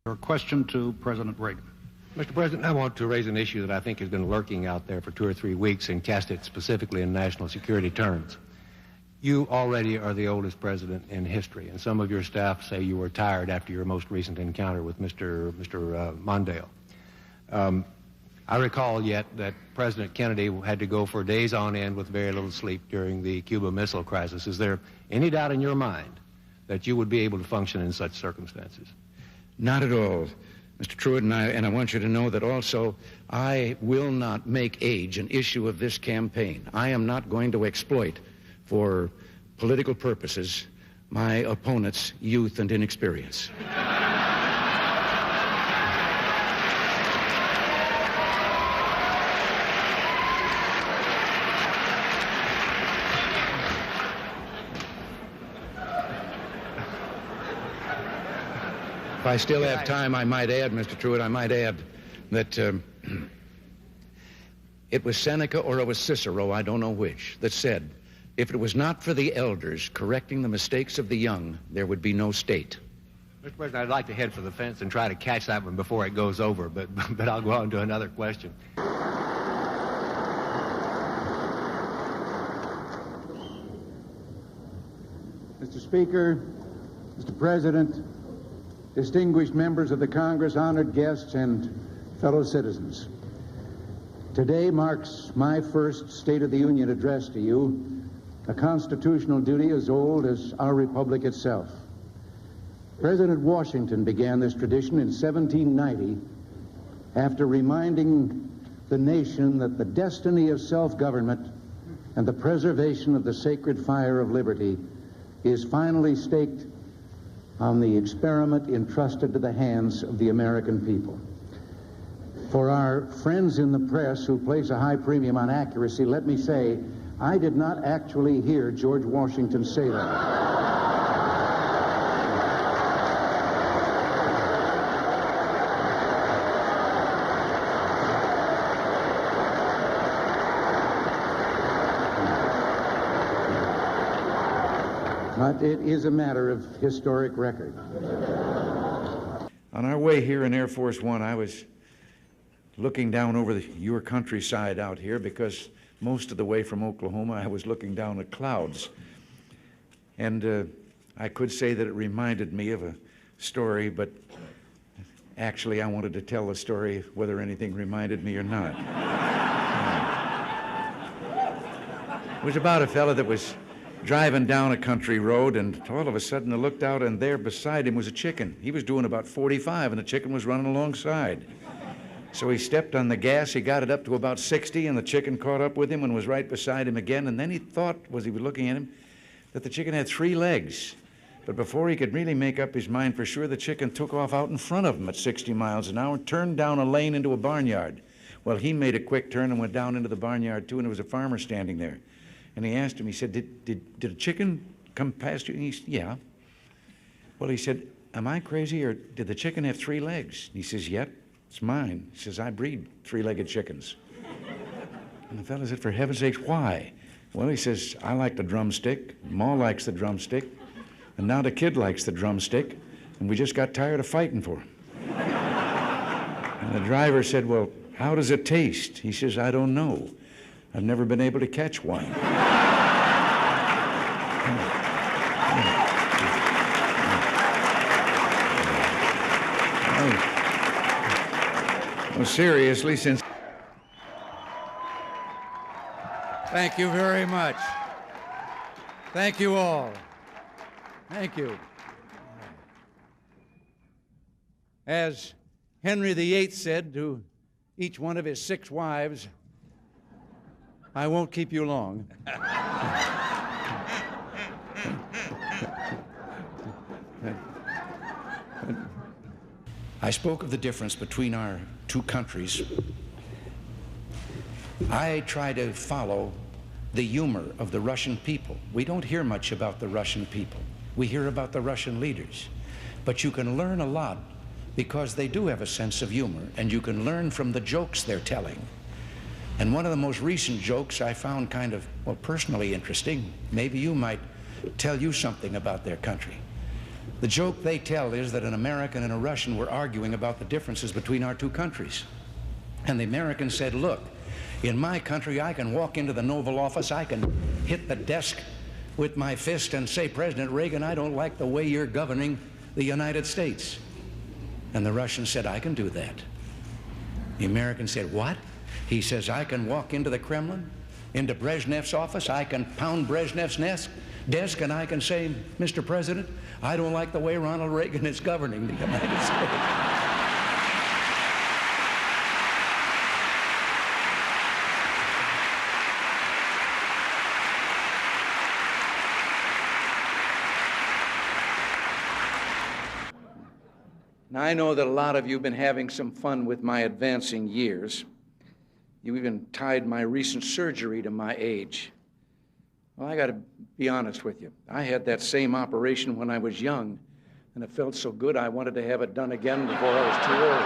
Your question to President Reagan. Mr. President, I want to raise an issue that I think has been lurking out there for 2 or 3 weeks and cast it specifically in national security terms. You already are the oldest president in history, and some of your staff say you were tired after your most recent encounter with Mr. Mondale. I recall yet that President Kennedy had to go for days on end with very little sleep during the Cuba Missile Crisis. Is there any doubt in your mind that you would be able to function in such circumstances? Not at all, Mr. Truitt, and I want you to know that also I will not make age an issue of this campaign. I am not going to exploit for political purposes my opponent's youth and inexperience. If I still have time, I might add, Mr. Truitt, I might add that it was Seneca or it was Cicero, I don't know which, that said, if it was not for the elders correcting the mistakes of the young, there would be no state. Mr. President, I'd like to head for the fence and try to catch that one before it goes over, but I'll go on to another question. Mr. Speaker, Mr. President, distinguished members of the Congress, honored guests, and fellow citizens. Today marks my first State of the Union address to you, a constitutional duty as old as our republic itself. President Washington began this tradition in 1790 after reminding the nation that the destiny of self-government and the preservation of the sacred fire of liberty is finally staked on the experiment entrusted to the hands of the American people. For our friends in the press who place a high premium on accuracy, let me say, I did not actually hear George Washington say that. But it is a matter of historic record. On our way here in Air Force One, I was looking down over your countryside out here because most of the way from Oklahoma, I was looking down at clouds. And I could say that it reminded me of a story, but actually I wanted to tell the story whether anything reminded me or not. It was about a fella that was driving down a country road, and all of a sudden I looked out, and there beside him was a chicken. He was doing about 45, and the chicken was running alongside. So he stepped on the gas, he got it up to about 60, and the chicken caught up with him and was right beside him again, and then he thought, as he was looking at him, that the chicken had 3 legs. But before he could really make up his mind for sure, the chicken took off out in front of him at 60 miles an hour, turned down a lane into a barnyard. Well, he made a quick turn and went down into the barnyard too, and there was a farmer standing there. And he asked him, he said, did a chicken come past you? And he said, yeah. Well, he said, am I crazy, or did the chicken have 3 legs? And he says, yep, it's mine. He says, I breed 3-legged chickens. And the fellow said, for heaven's sakes, why? Well, he says, I like the drumstick, Ma likes the drumstick, and now the kid likes the drumstick, and we just got tired of fighting for him. And the driver said, well, how does it taste? He says, I don't know. I've never been able to catch one. Well, seriously, since... Thank you very much. Thank you all. Thank you. As Henry VIII said to each one of his 6 wives, I won't keep you long. I spoke of the difference between our 2 countries. I try to follow the humor of the Russian people. We don't hear much about the Russian people. We hear about the Russian leaders. But you can learn a lot because they do have a sense of humor, and you can learn from the jokes they're telling. And one of the most recent jokes I found kind of, well, personally interesting. Maybe you might tell you something about their country. The joke they tell is that an American and a Russian were arguing about the differences between our two countries. And the American said, look, in my country, I can walk into the Oval Office, I can hit the desk with my fist and say, President Reagan, I don't like the way you're governing the United States. And the Russian said, I can do that. The American said, what? He says, I can walk into the Kremlin, into Brezhnev's office, I can pound Brezhnev's desk, and I can say, Mr. President, I don't like the way Ronald Reagan is governing the United States. Now, I know that a lot of you have been having some fun with my advancing years. You even tied my recent surgery to my age. Well, I got to be honest with you. I had that same operation when I was young, and it felt so good I wanted to have it done again before I was too old.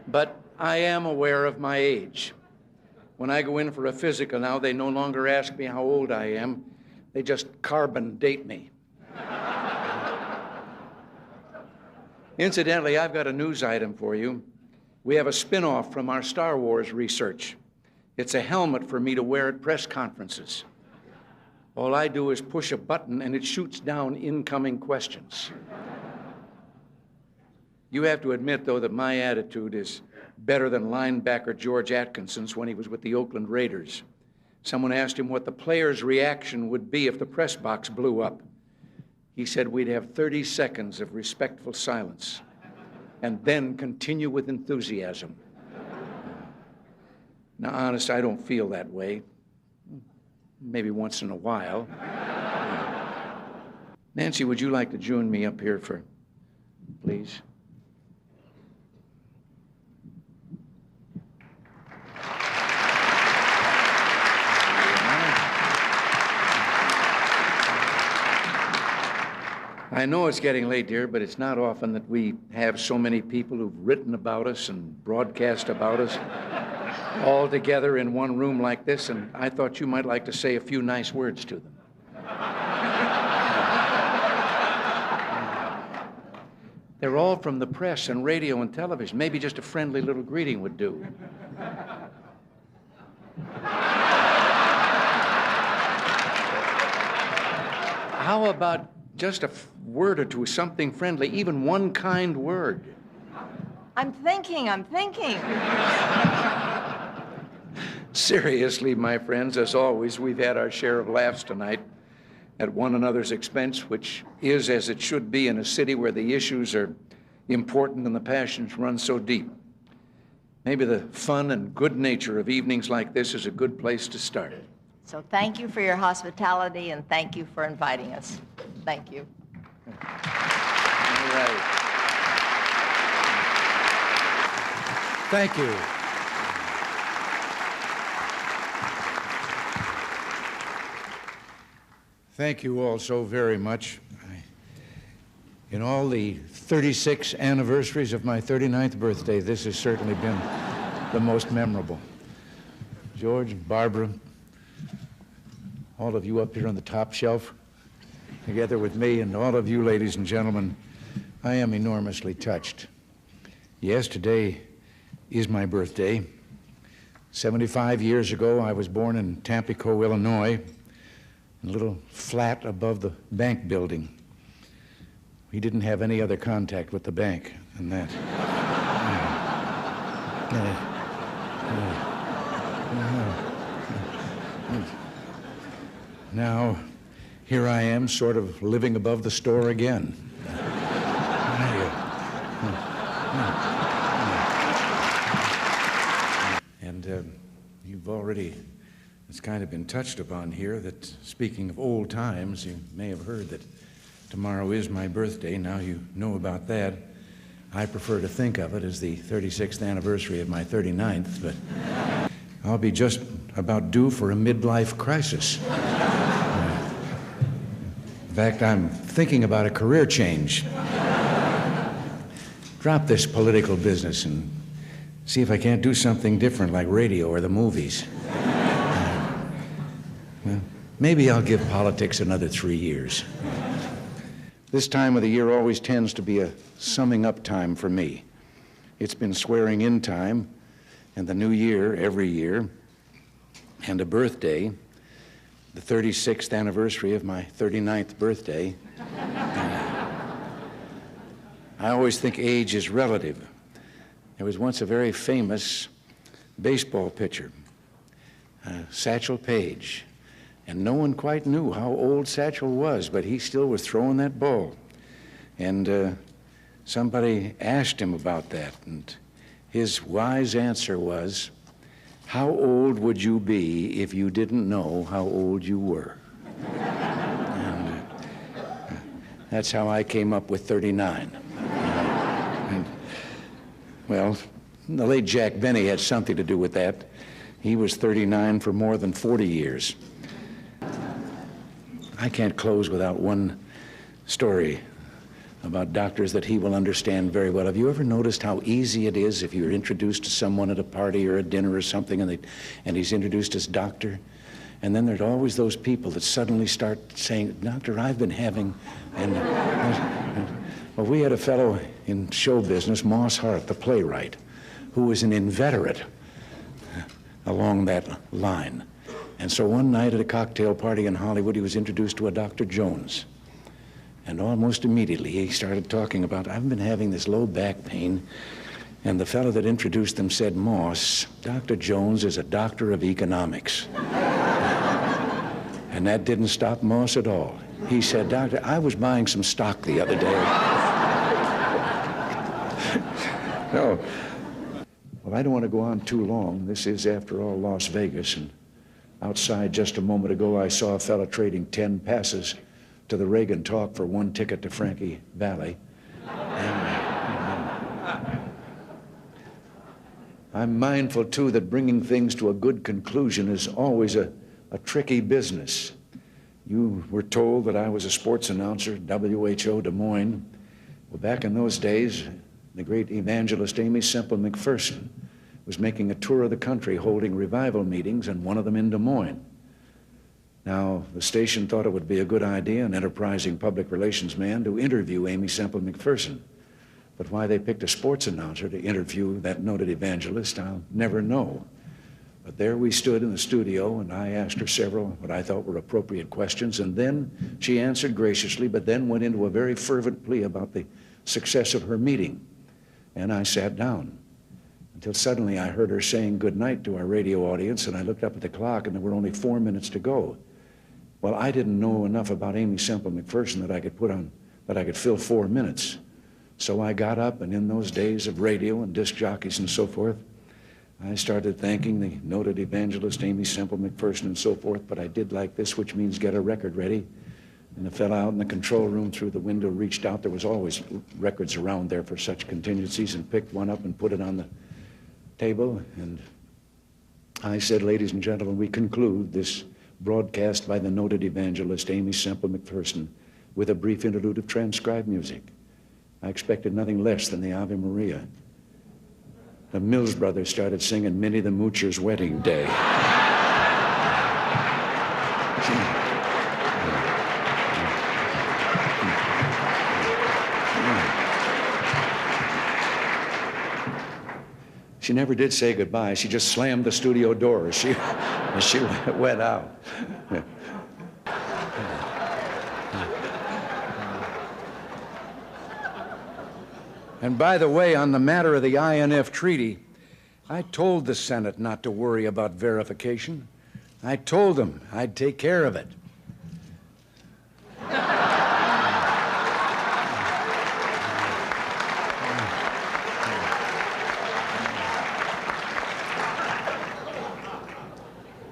But I am aware of my age. When I go in for a physical now, they no longer ask me how old I am. They just carbon date me. Incidentally, I've got a news item for you. We have a spin-off from our Star Wars research. It's a helmet for me to wear at press conferences. All I do is push a button and it shoots down incoming questions. You have to admit, though, that my attitude is better than linebacker George Atkinson's when he was with the Oakland Raiders. Someone asked him what the player's reaction would be if the press box blew up. He said we'd have 30 seconds of respectful silence and then continue with enthusiasm. Now, honest, I don't feel that way. Maybe once in a while. Nancy, would you like to join me up here please? I know it's getting late, dear, but it's not often that we have so many people who've written about us and broadcast about us all together in one room like this, and I thought you might like to say a few nice words to them. They're all from the press and radio and television. Maybe just a friendly little greeting would do. How about just a word or two, something friendly, even one kind word? I'm thinking. Seriously, my friends, as always, we've had our share of laughs tonight at one another's expense, which is as it should be in a city where the issues are important and the passions run so deep. Maybe the fun and good nature of evenings like this is a good place to start. So thank you for your hospitality and thank you for inviting us. Thank you. All right. Thank you. Thank you all so very much. In all the 36 anniversaries of my 39th birthday, this has certainly been the most memorable. George, Barbara, all of you up here on the top shelf, together with me, and all of you, ladies and gentlemen, I am enormously touched. Yes, today is my birthday. 75 years ago, I was born in Tampico, Illinois, in a little flat above the bank building. We didn't have any other contact with the bank than that. Now, here I am, sort of living above the store again. And you've already, it's kind of been touched upon here that, speaking of old times, you may have heard that tomorrow is my birthday. Now you know about that. I prefer to think of it as the 36th anniversary of my 39th, but I'll be just about due for a midlife crisis. In fact, I'm thinking about a career change. Drop this political business and See if I can't do something different like radio or the movies. Well, maybe I'll give politics another 3 years. This time of the year always tends to be a summing up time for me. It's been swearing in time, and the new year every year, and a birthday, the 36th anniversary of my 39th birthday. I always think age is relative. There was once a very famous baseball pitcher, Satchel Paige, and no one quite knew how old Satchel was, but he still was throwing that ball. And somebody asked him about that, and his wise answer was, "How old would you be if you didn't know how old you were?" And that's how I came up with 39. Well, the late Jack Benny had something to do with that. He was 39 for more than 40 years. I can't close without one story about doctors that he will understand very well. Have you ever noticed how easy it is if you're introduced to someone at a party or a dinner or something and he's introduced as doctor? And then there's always those people that suddenly start saying, "Doctor, I've been having..." Well, we had a fellow in show business, Moss Hart, the playwright, who was an inveterate along that line. And so one night at a cocktail party in Hollywood, he was introduced to a Dr. Jones. And almost immediately he started talking about, "I've been having this low back pain." And the fellow that introduced them said, "Moss, Dr. Jones is a doctor of economics." And that didn't stop Moss at all. He said, "Doctor, I was buying some stock the other day." No. Well, I don't want to go on too long. This is, after all, Las Vegas. And outside just a moment ago, I saw a fellow trading 10 passes to the Reagan talk for 1 ticket to Frankie Valley. I'm mindful, too, that bringing things to a good conclusion is always a tricky business. You were told that I was a sports announcer, WHO Des Moines. Well, back in those days, the great evangelist Amy Semple McPherson was making a tour of the country holding revival meetings, and one of them in Des Moines. Now, the station thought it would be a good idea, an enterprising public relations man, to interview Amy Semple McPherson. But why they picked a sports announcer to interview that noted evangelist, I'll never know. But there we stood in the studio, and I asked her several what I thought were appropriate questions, and then she answered graciously, but then went into a very fervent plea about the success of her meeting. And I sat down until suddenly I heard her saying goodnight to our radio audience, and I looked up at the clock, and there were only 4 minutes to go. Well, I didn't know enough about Amy Semple McPherson that I could fill 4 minutes. So I got up, and in those days of radio and disc jockeys and so forth, I started thanking the noted evangelist Amy Semple McPherson and so forth, but I did like this, which means get a record ready. And the fellow out in the control room through the window reached out. There was always records around there for such contingencies, and picked one up and put it on the table. And I said, "Ladies and gentlemen, we conclude this broadcast by the noted evangelist Amy Semple McPherson with a brief interlude of transcribed music." I expected nothing less than the Ave Maria. The Mills Brothers started singing Minnie the Moocher's Wedding Day. She never did say goodbye. She just slammed the studio door as she went out. And by the way, on the matter of the INF treaty, I told the Senate not to worry about verification. I told them I'd take care of it.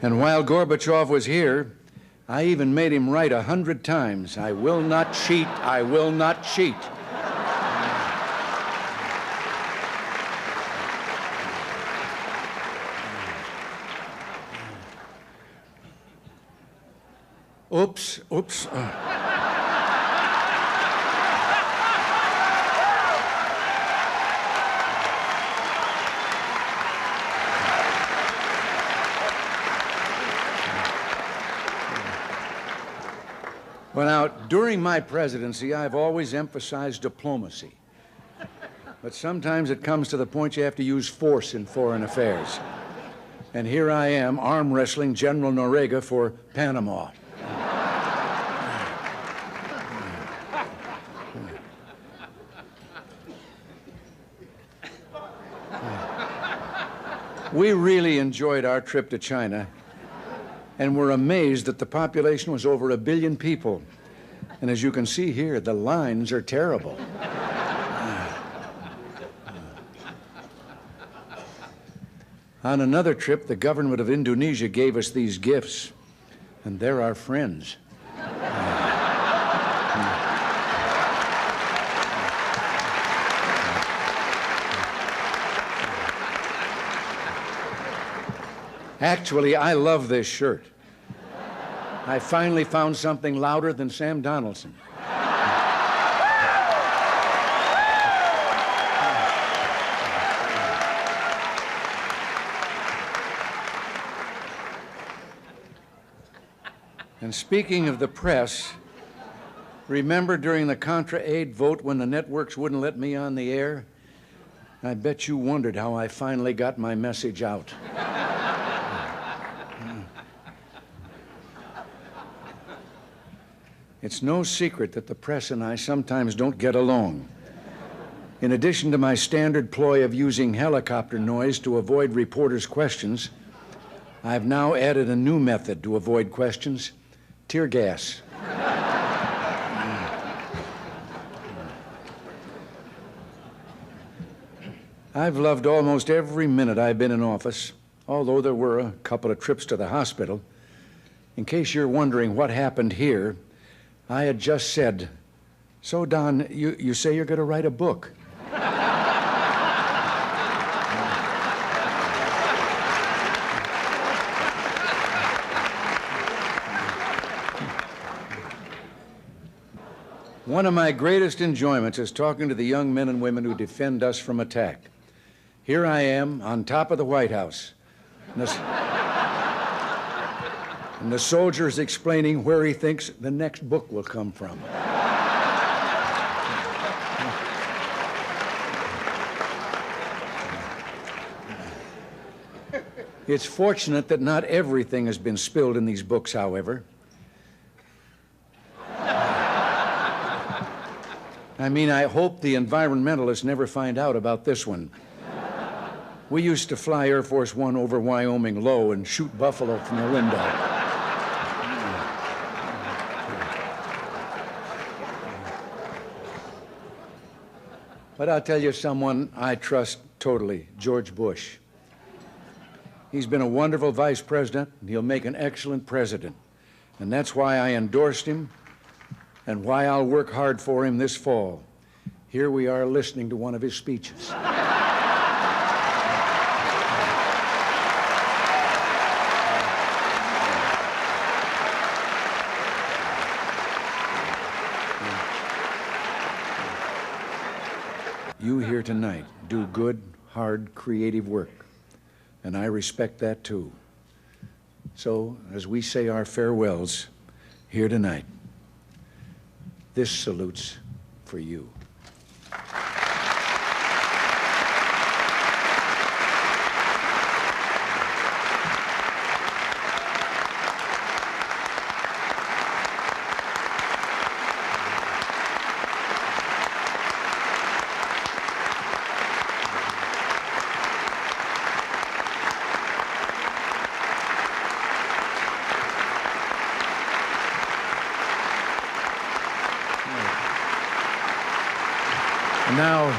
And while Gorbachev was here, I even made him write 100 times, "I will not cheat, I will not cheat." Oops. Well, now, during my presidency, I've always emphasized diplomacy. But sometimes it comes to the point you have to use force in foreign affairs. And here I am, arm wrestling General Noriega for Panama. We really enjoyed our trip to China, and we're amazed that the population was over 1 billion people. And as you can see here, the lines are terrible. On another trip, the government of Indonesia gave us these gifts, and they're our friends. Actually, I love this shirt. I finally found something louder than Sam Donaldson. And speaking of the press, remember during the Contra Aid vote when the networks wouldn't let me on the air? I bet you wondered how I finally got my message out. It's no secret that the press and I sometimes don't get along. In addition to my standard ploy of using helicopter noise to avoid reporters' questions, I've now added a new method to avoid questions: tear gas. I've loved almost every minute I've been in office, although there were a couple of trips to the hospital. In case you're wondering what happened here, I had just said, "So, Don, you say you're going to write a book." One of my greatest enjoyments is talking to the young men and women who defend us from attack. Here I am on top of the White House, and the soldier is explaining where he thinks the next book will come from. It's fortunate that not everything has been spilled in these books, however. I hope the environmentalists never find out about this one. We used to fly Air Force One over Wyoming low and shoot buffalo from the window. But I'll tell you someone I trust totally, George Bush. He's been a wonderful vice president, and he'll make an excellent president. And that's why I endorsed him and why I'll work hard for him this fall. Here we are listening to one of his speeches. You here tonight do good, hard, creative work, and I respect that too. So, as we say our farewells here tonight, this salute's for you. Now,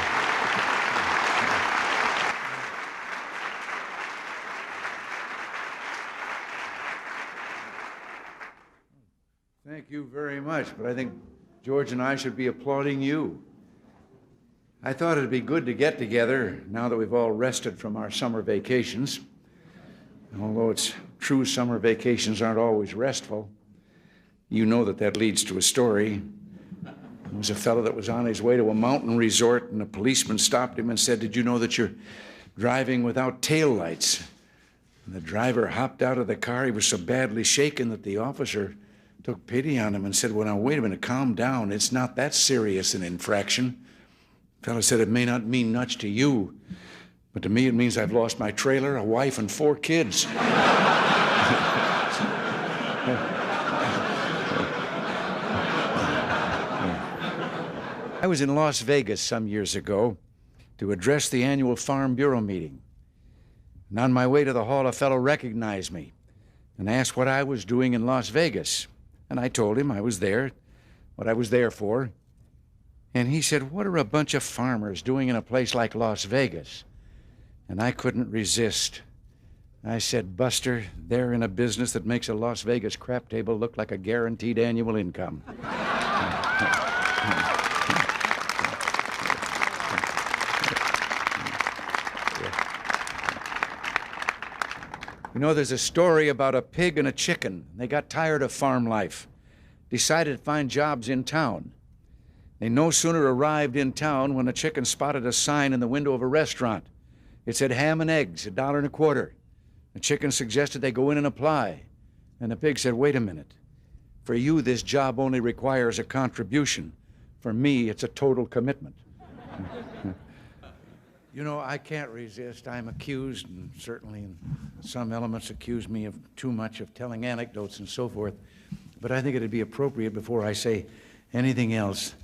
thank you very much, but I think George and I should be applauding you. I thought it'd be good to get together now that we've all rested from our summer vacations. And although it's true summer vacations aren't always restful, you know that leads to a story. There was a fellow that was on his way to a mountain resort, and a policeman stopped him and said, "Did you know that you're driving without taillights?" And the driver hopped out of the car. He was so badly shaken that the officer took pity on him and said, well, now, wait a minute, calm down. It's not that serious an infraction. The fellow said, it may not mean much to you, but to me it means I've lost my trailer, a wife, and 4 kids. I was in Las Vegas some years ago to address the annual Farm Bureau meeting. And on my way to the hall, a fellow recognized me and asked what I was doing in Las Vegas. And I told him I was there, what I was there for. And he said, what are a bunch of farmers doing in a place like Las Vegas? And I couldn't resist. I said, Buster, they're in a business that makes a Las Vegas crap table look like a guaranteed annual income. You know, there's a story about a pig and a chicken. They got tired of farm life, decided to find jobs in town. They no sooner arrived in town when a chicken spotted a sign in the window of a restaurant. It said ham and eggs, $1.25. The chicken suggested they go in and apply. And the pig said, wait a minute. For you, this job only requires a contribution. For me, it's a total commitment. You know, I can't resist. I'm accused, and certainly in some elements accuse me of too much of telling anecdotes and so forth. But I think it'd be appropriate before I say anything else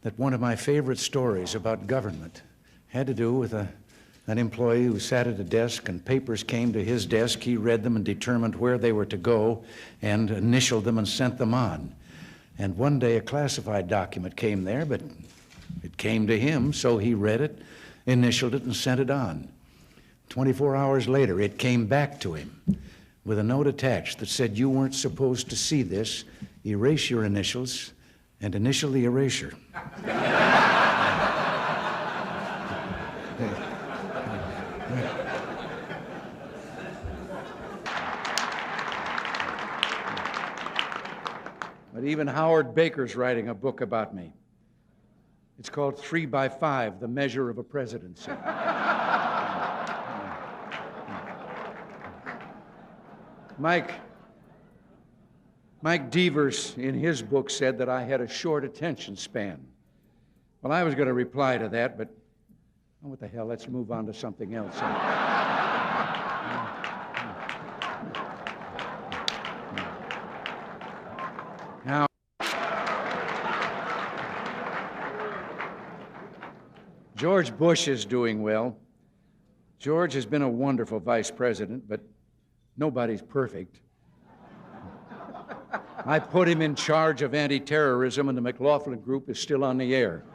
that one of my favorite stories about government had to do with an employee who sat at a desk and papers came to his desk. He read them and determined where they were to go and initialed them and sent them on. And one day a classified document came there, but it came to him, so he read it, initialed it, and sent it on. 24 hours later, it came back to him with a note attached that said, you weren't supposed to see this. Erase your initials and initial the erasure. But even Howard Baker's writing a book about me. It's called 3 by 5, The Measure of a Presidency. Mike Devers, in his book, said that I had a short attention span. Well, I was going to reply to that, but oh, what the hell, let's move on to something else. Now, George Bush is doing well. George has been a wonderful vice president, but nobody's perfect. I put him in charge of anti-terrorism, and the McLaughlin Group is still on the air.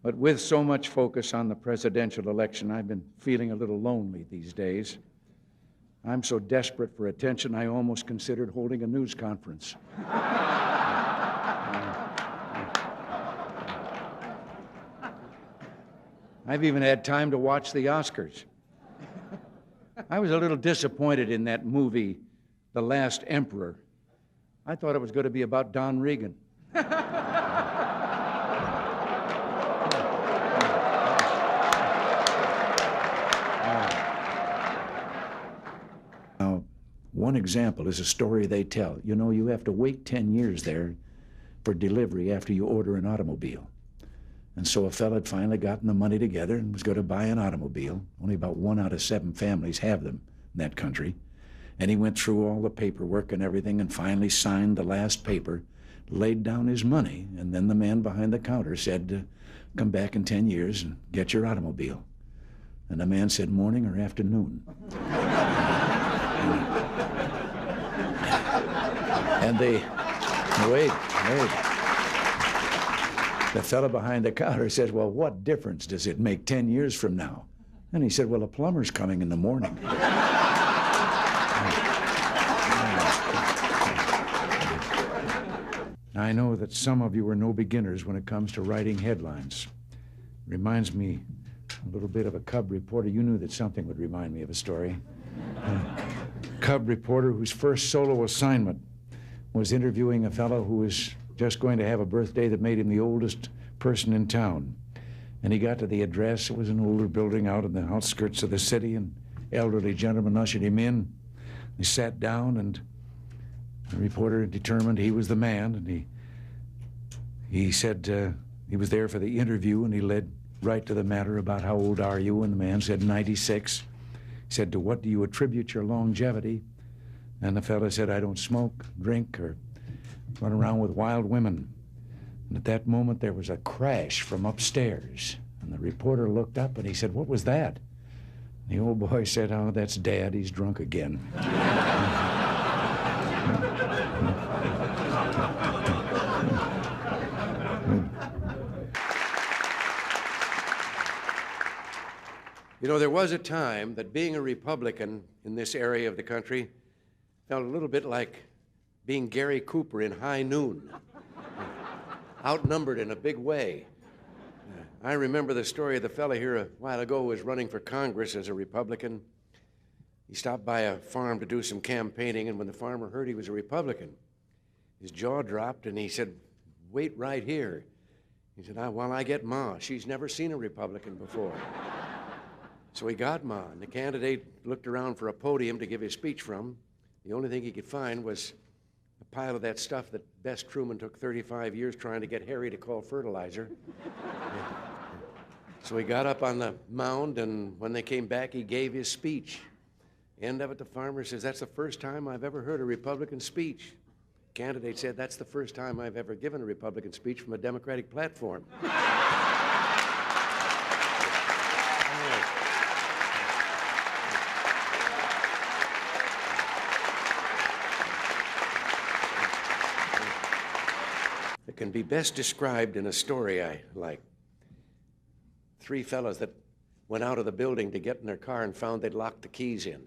But with so much focus on the presidential election, I've been feeling a little lonely these days. I'm so desperate for attention, I almost considered holding a news conference. I've even had time to watch the Oscars. I was a little disappointed in that movie, The Last Emperor. I thought it was going to be about Don Reagan. Now, one example is a story they tell. You know, you have to wait 10 years there for delivery after you order an automobile. And so a fellow had finally gotten the money together and was going to buy an automobile. Only about 1 out of 7 families have them in that country. And he went through all the paperwork and everything and finally signed the last paper, laid down his money, and then the man behind the counter said, come back in 10 years and get your automobile. And the man said, morning or afternoon? And wait. The fellow behind the counter says, well, what difference does it make 10 years from now? And he said, well, a plumber's coming in the morning. I know that some of you are no beginners when it comes to writing headlines. Reminds me a little bit of a cub reporter. You knew that something would remind me of a story. A cub reporter whose first solo assignment was interviewing a fellow who was just going to have a birthday that made him the oldest person in town. And he got to the address. It was an older building out in the outskirts of the city, and elderly gentleman ushered him in. He sat down, and the reporter determined he was the man, and he said he was there for the interview, and he led right to the matter about how old are you, and the man said 96. He said, to what do you attribute your longevity? And the fellow said, I don't smoke, drink, or run around with wild women. And at that moment, there was a crash from upstairs. And the reporter looked up, and he said, what was that? And the old boy said, oh, that's Dad. He's drunk again. You know, there was a time that being a Republican in this area of the country felt a little bit like being Gary Cooper in High Noon, outnumbered in a big way. I remember the story of the fella here a while ago who was running for Congress as a Republican. He stopped by a farm to do some campaigning, and when the farmer heard he was a Republican, his jaw dropped, and he said, wait right here. He said, while I get Ma. She's never seen a Republican before. So he got Ma, and the candidate looked around for a podium to give his speech from. The only thing he could find was a pile of that stuff that Bess Truman took 35 years trying to get Harry to call fertilizer. So he got up on the mound, and when they came back, he gave his speech. End of it, the farmer says, that's the first time I've ever heard a Republican speech. Candidate said, that's the first time I've ever given a Republican speech from a Democratic platform. It can be best described in a story I like. Three fellows that went out of the building to get in their car and found they'd locked the keys in.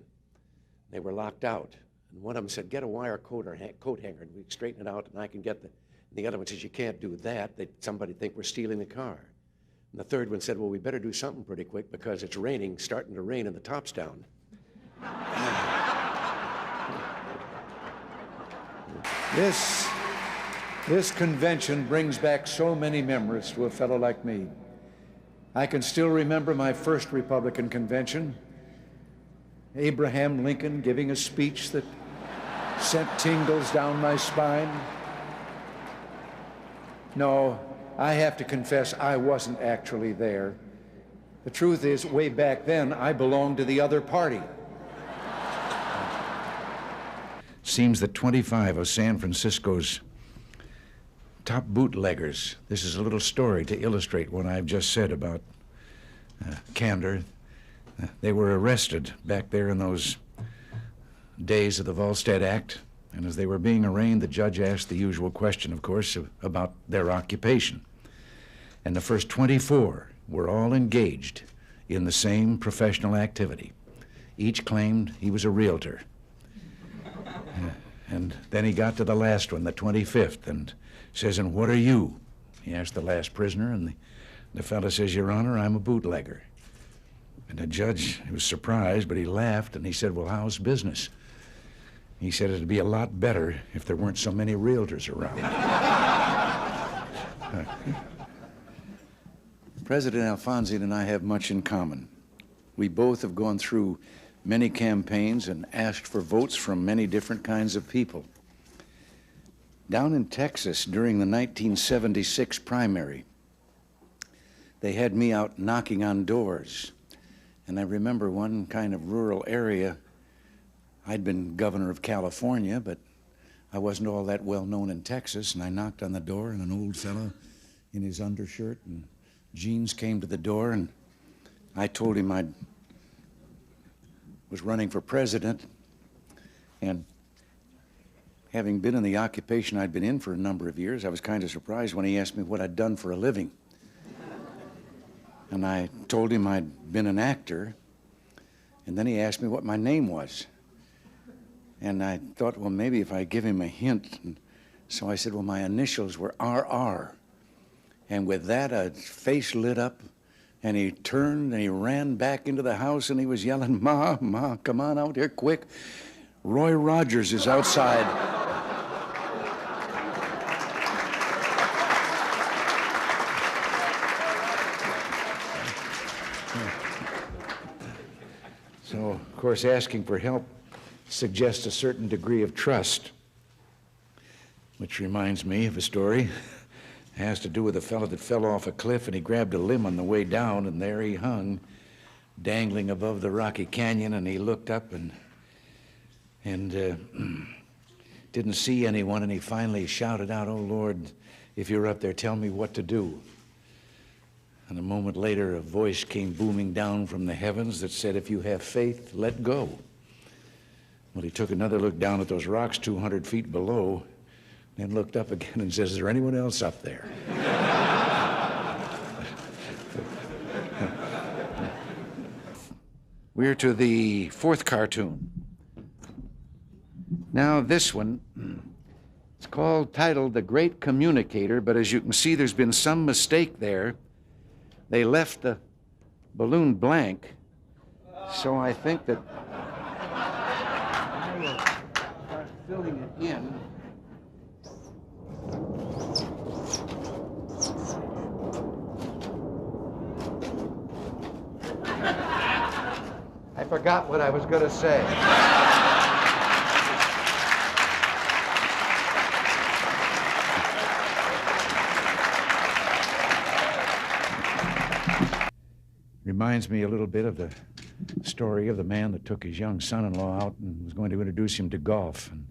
They were locked out. And one of them said, get a wire coat hanger, and we straighten it out, and I can get the... And the other one says, you can't do that. Somebody think we're stealing the car. And the third one said, well, we better do something pretty quick because it's raining, starting to rain, and the top's down. This convention brings back so many memories to a fellow like me. I can still remember my first Republican convention. Abraham Lincoln giving a speech that sent tingles down my spine. No, I have to confess I wasn't actually there. The truth is, way back then, I belonged to the other party. Seems that 25 of San Francisco's top bootleggers, this is a little story to illustrate what I've just said about candor. They were arrested back there in those days of the Volstead Act, and as they were being arraigned, the judge asked the usual question, of course, about their occupation. And the first 24 were all engaged in the same professional activity. Each claimed he was a realtor. And then he got to the last one, the 25th, and says, and what are you? He asked the last prisoner, and the fellow says, Your Honor, I'm a bootlegger. And the judge was surprised, but he laughed, and he said, well, how's business? He said it'd be a lot better if there weren't so many realtors around. President Alfonsi and I have much in common. We both have gone through many campaigns and asked for votes from many different kinds of people. Down in Texas during the 1976 primary, they had me out knocking on doors. And I remember one kind of rural area. I'd been governor of California, but I wasn't all that well known in Texas, and I knocked on the door, and an old fellow in his undershirt and jeans came to the door, and I told him I was running for president, and having been in the occupation I'd been in for a number of years, I was kind of surprised when he asked me what I'd done for a living. And I told him I'd been an actor, and then he asked me what my name was. And I thought, well, maybe if I give him a hint. And so I said, well, my initials were RR. And with that, a face lit up, and he turned and he ran back into the house, and he was yelling, Ma, Ma, come on out here quick. Roy Rogers is outside. course, asking for help suggests a certain degree of trust, which reminds me of a story. It has to do with a fellow that fell off a cliff, and he grabbed a limb on the way down, and there he hung, dangling above the rocky canyon, and he looked up and didn't see anyone, and he finally shouted out, "Oh, Lord, if you're up there, tell me what to do." And a moment later, a voice came booming down from the heavens that said, "If you have faith, let go." Well, he took another look down at those rocks 200 feet below, then looked up again and says, "Is there anyone else up there?" We're to the fourth cartoon. Now, this one, it's titled The Great Communicator, but as you can see, there's been some mistake there. They left the balloon blank, so I think that I will start filling it in. I forgot what I was going to say. Reminds me a little bit of the story of the man that took his young son-in-law out and was going to introduce him to golf, and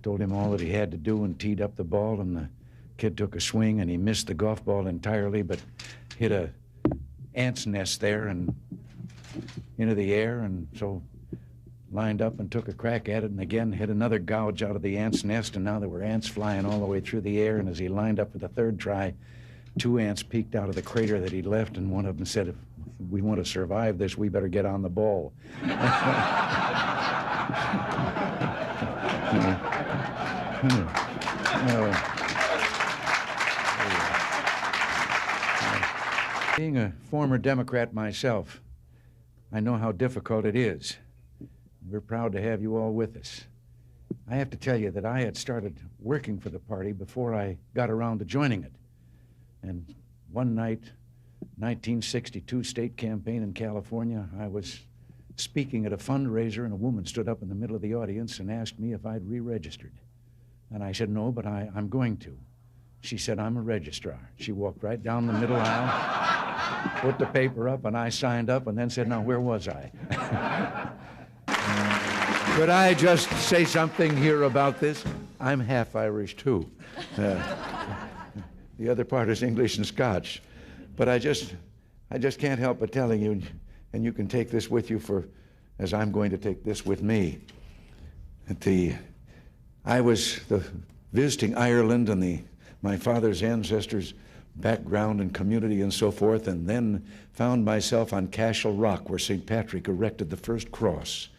told him all that he had to do and teed up the ball, and the kid took a swing and he missed the golf ball entirely, but hit a ant's nest there and into the air, and so lined up and took a crack at it, and again hit another gouge out of the ant's nest, and now there were ants flying all the way through the air, and as he lined up for the third try, 2 ants peeked out of the crater that he'd left, and one of them said, "If we want to survive this, we better get on the ball." Being a former Democrat myself, I know how difficult it is. We're proud to have you all with us. I have to tell you that I had started working for the party before I got around to joining it. And one night, 1962 state campaign in California, I was speaking at a fundraiser, and a woman stood up in the middle of the audience and asked me if I'd re-registered. And I said, "No, but I'm going to." She said, "I'm a registrar." She walked right down the middle aisle, put the paper up, and I signed up, and then said, "Now, where was I?" Could I just say something here about this? I'm half Irish, too. The other part is English and Scotch. But I just can't help but telling you, and you can take this with you as I'm going to take this with me. I was visiting Ireland and my father's ancestors' background and community and so forth, and then found myself on Cashel Rock, where St. Patrick erected the first cross.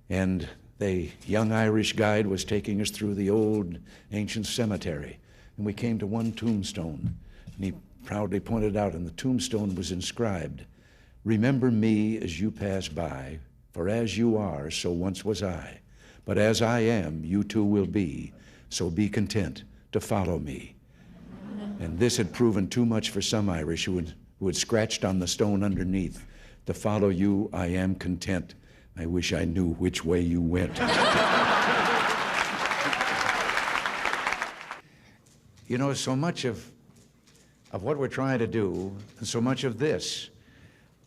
And the young Irish guide was taking us through the old ancient cemetery. And we came to one tombstone, and he proudly pointed out, and the tombstone was inscribed, "Remember me as you pass by, for as you are, so once was I. But as I am, you too will be, so be content to follow me." And this had proven too much for some Irish who had scratched on the stone underneath, "To follow you, I am content. I wish I knew which way you went." You know, so much of what we're trying to do, and so much of this,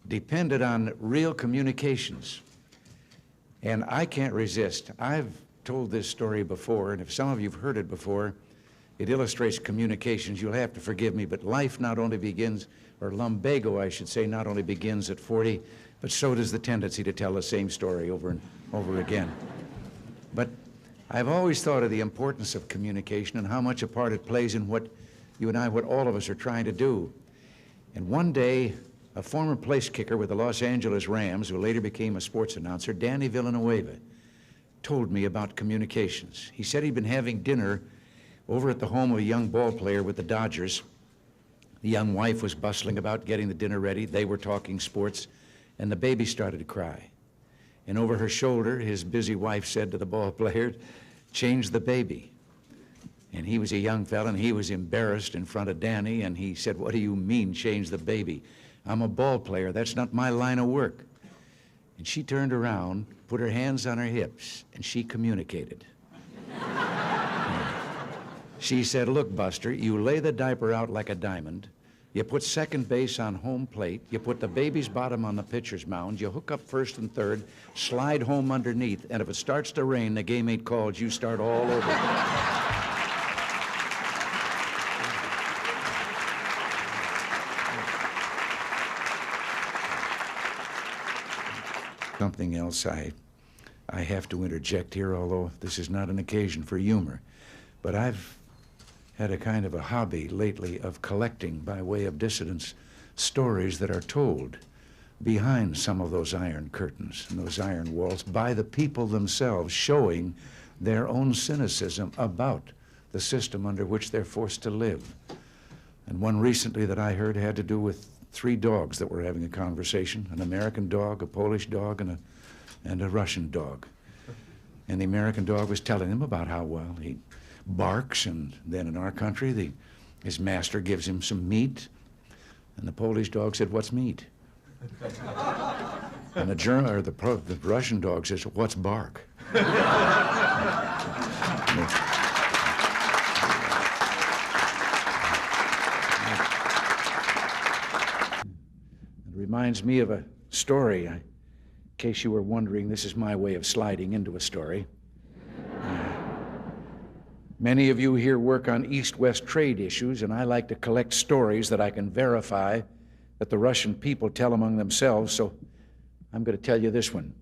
depended on real communications. And I can't resist. I've told this story before, and if some of you have heard it before, it illustrates communications. You'll have to forgive me, but life not only begins, or lumbago, I should say, not only begins at 40, but so does the tendency to tell the same story over and over again. But I've always thought of the importance of communication and how much a part it plays in what you and I, what all of us are trying to do. And one day, a former place kicker with the Los Angeles Rams, who later became a sports announcer, Danny Villanueva, told me about communications. He said he'd been having dinner over at the home of a young ball player with the Dodgers. The young wife was bustling about getting the dinner ready. They were talking sports, and the baby started to cry. And over her shoulder, his busy wife said to the ball player, "Change the baby." And he was a young fella, and he was embarrassed in front of Danny, and he said, "What do you mean, change the baby? I'm a ball player. That's not my line of work." And she turned around, put her hands on her hips, and she communicated. She said, "Look, Buster, you lay the diaper out like a diamond. You put second base on home plate. You put the baby's bottom on the pitcher's mound. You hook up first and third, slide home underneath, and if it starts to rain, the game ain't called. You start all over." Something else I have to interject here, although this is not an occasion for humor. But I've had a kind of a hobby lately of collecting, by way of dissidents, stories that are told behind some of those iron curtains and those iron walls by the people themselves, showing their own cynicism about the system under which they're forced to live. And one recently that I heard had to do with 3 dogs that were having a conversation, an American dog, a Polish dog, and a Russian dog. And the American dog was telling them about how, well, he barks, and then in our country, his master gives him some meat. And the Polish dog said, "What's meat?" And the Russian dog says, "What's bark?" Reminds me of a story. In case you were wondering, this is my way of sliding into a story. Many of you here work on East-West trade issues, and I like to collect stories that I can verify that the Russian people tell among themselves, so I'm going to tell you this one.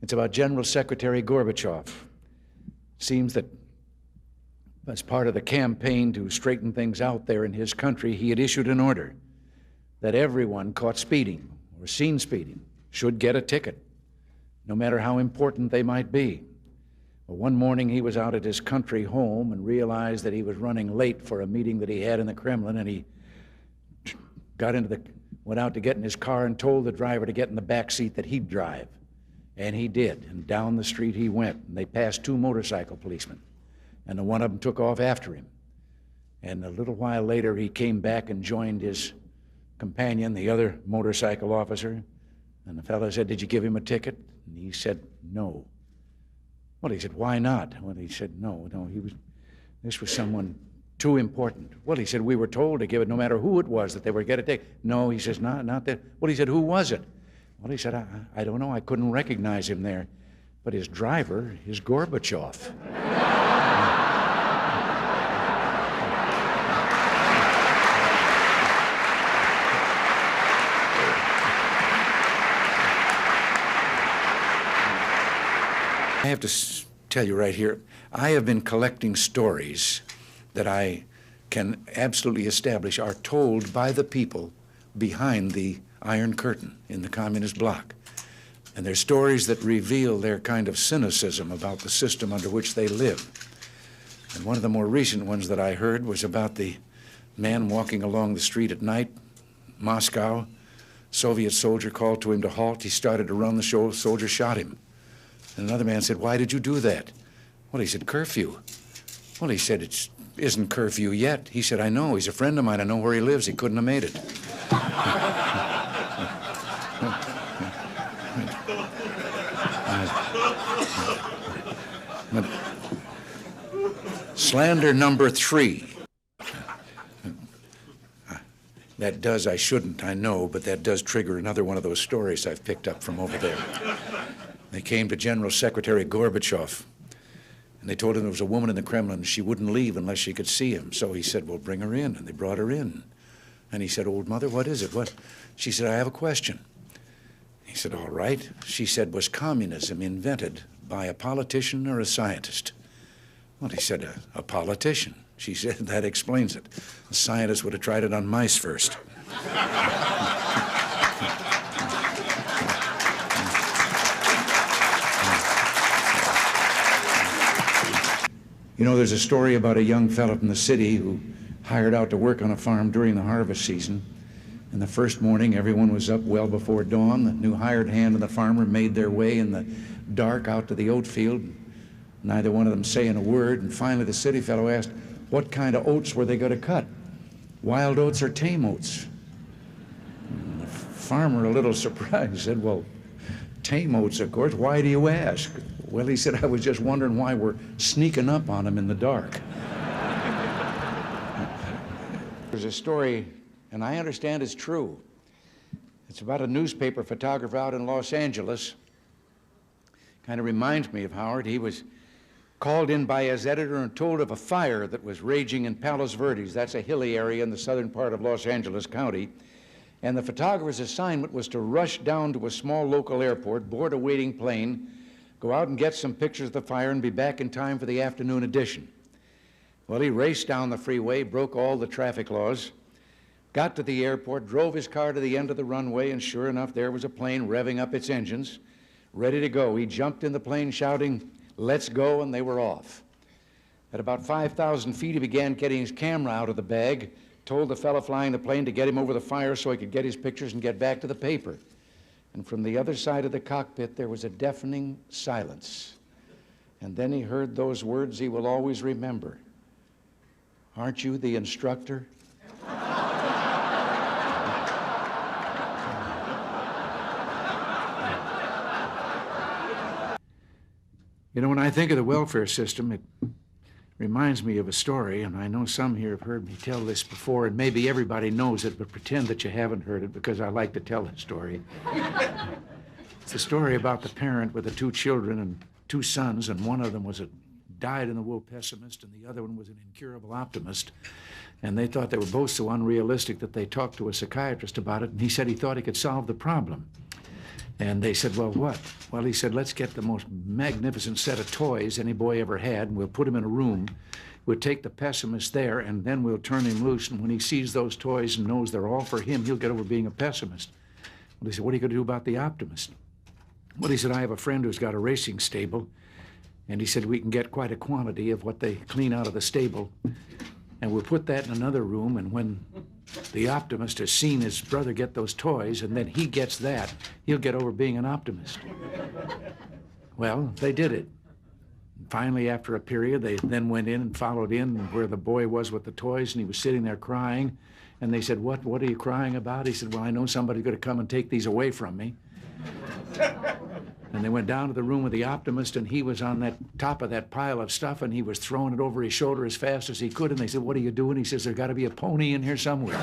It's about General Secretary Gorbachev. Seems that as part of the campaign to straighten things out there in his country, he had issued an order that everyone caught speeding or seen speeding should get a ticket, no matter how important they might be. Well, one morning he was out at his country home and realized that he was running late for a meeting that he had in the Kremlin, and he went out to get in his car and told the driver to get in the back seat that he'd drive. And he did, and down the street he went, and they passed 2 motorcycle policemen, and the one of them took off after him. And a little while later he came back and joined his companion, the other motorcycle officer, and the fellow said, "Did you give him a ticket?" And he said, "No." Well, he said, "Why not?" Well, he said, no, this was someone too important. Well, he said, "We were told to give it no matter who it was, that they were get a ticket." No, he says, not that. Well, he said, "Who was it?" Well, he said, I don't know, I couldn't recognize him there, but his driver is Gorbachev. I have to tell you right here, I have been collecting stories that I can absolutely establish are told by the people behind the Iron Curtain in the communist bloc. And they're stories that reveal their kind of cynicism about the system under which they live. And one of the more recent ones that I heard was about the man walking along the street at night, Moscow. Soviet soldier called to him to halt. He started to run. The soldier shot him. And another man said, "Why did you do that?" Well, he said, "Curfew." Well, he said, "It isn't curfew yet." He said, "I know. He's a friend of mine. I know where he lives. He couldn't have made it." Slander number 3. That does, I shouldn't, I know, but that does trigger another one of those stories I've picked up from over there. They came to General Secretary Gorbachev, and they told him there was a woman in the Kremlin, and she wouldn't leave unless she could see him. So he said, "Well, bring her in," and they brought her in. And he said, "Old mother, what is it? What?" She said, "I have a question." He said, "All right." She said, "Was communism invented by a politician or a scientist?" Well, he said, a politician. She said, "That explains it. A scientist would have tried it on mice first." You know, there's a story about a young fellow from the city who hired out to work on a farm during the harvest season. And the first morning, everyone was up well before dawn. The new hired hand and the farmer made their way in the dark out to the oat field, neither one of them saying a word. And finally, the city fellow asked, what kind of oats were they going to cut? Wild oats or tame oats? And the farmer, a little surprised, said, "Well, tame oats, of course. Why do you ask? Well, he said, I was just wondering why we're sneaking up on him in the dark. There's a story, and I understand it's true. It's about a newspaper photographer out in Los Angeles. Kind of reminds me of Howard. He was called in by his editor and told of a fire that was raging in Palos Verdes. That's a hilly area in the southern part of Los Angeles County. And the photographer's assignment was to rush down to a small local airport, board a waiting plane, go out and get some pictures of the fire and be back in time for the afternoon edition. Well, he raced down the freeway, broke all the traffic laws, got to the airport, drove his car to the end of the runway, and sure enough, there was a plane revving up its engines, ready to go. He jumped in the plane shouting, "Let's go," and they were off. At about 5,000 feet, he began getting his camera out of the bag, told the fellow flying the plane to get him over the fire so he could get his pictures and get back to the paper. And from the other side of the cockpit, there was a deafening silence. And then he heard those words he will always remember. "Aren't you the instructor?" You know, when I think of the welfare system, it reminds me of a story, and I know some here have heard me tell this before, and maybe everybody knows it, but pretend that you haven't heard it because I like to tell the story. It's a story about the parent with the two children and two sons, and one of them was a dyed-in-the-wool pessimist, and the other one was an incurable optimist. And they thought they were both so unrealistic that they talked to a psychiatrist about it, and he said he thought he could solve the problem. And they said, well, what? Well, he said, let's get the most magnificent set of toys any boy ever had, and we'll put him in a room. We'll take the pessimist there, and then we'll turn him loose, and when he sees those toys and knows they're all for him, he'll get over being a pessimist. Well, he said, what are you going to do about the optimist? Well, he said, I have a friend who's got a racing stable, and he said, we can get quite a quantity of what they clean out of the stable, and we'll put that in another room, and when the optimist has seen his brother get those toys, and then he gets that, he'll get over being an optimist. Well, they did it. Finally, after a period, they then went in and followed in where the boy was with the toys, and he was sitting there crying. And they said, what are you crying about? He said, well, I know somebody's going to come and take these away from me. And they went down to the room with the optimist, and he was on that top of that pile of stuff, and he was throwing it over his shoulder as fast as he could. And they said, what are you doing? He says, there's got to be a pony in here somewhere.